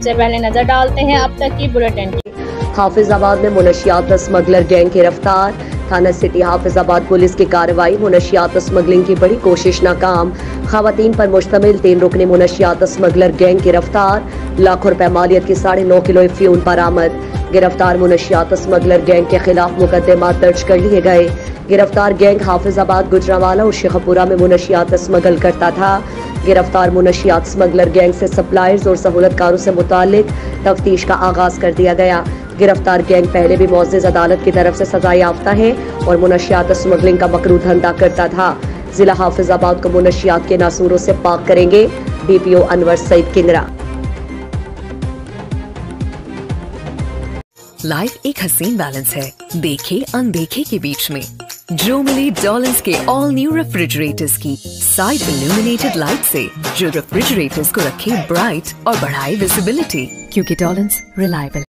सबसे पहले नजर डालते हैं अब तक की बुलेटिन की। हाफिजाबाद में मुनशियात स्मगलर गैंग गिरफ्तार। थाना सिटी हाफिजाबाद पुलिस की कार्रवाई। मुनशियात स्मगलिंग की बड़ी कोशिश नाकाम। खवातीन पर मुश्तमिल 3 रुकनी मुनशियात स्मगलर गैंग गिरफ्तार। लाखों रुपए मालियत की 9.5 किलो अफ्यून बरामद। गिरफ्तार मुनशियात स्मगलर गैंग के खिलाफ मुकदमा दर्ज कर लिए गए। गिरफ्तार गैंग हाफिजाबाद, गुजरावाला और शेखपुरा में मुनशियात स्मगल करता था। गिरफ्तार मुनशियात स्मगलर गैंग से सप्लायर्स और सहूलतकारों से मुतालिक तफ्तीश का आगाज कर दिया गया। गिरफ्तार गैंग पहले भी मुअज़्ज़ज़ अदालत की तरफ से सजा याफ्ता है और मुनशियात स्मगलिंग का मकरू धंधा करता था। जिला हाफिजाबाद को मुनशियात के नासूरों से पाक करेंगे DPO अनवर सईद किंगरा। लाइफ एक हसीन बैलेंस है, देखे अनदेखे के बीच में। जो मिले डॉलर्स के ऑल न्यू रेफ्रिजरेटर्स की साइड इल्यूमिनेटेड लाइट से, जो रेफ्रिजरेटर्स को रखे ब्राइट और बढ़ाए विजिबिलिटी, क्योंकि डॉलर्स रिलायबल।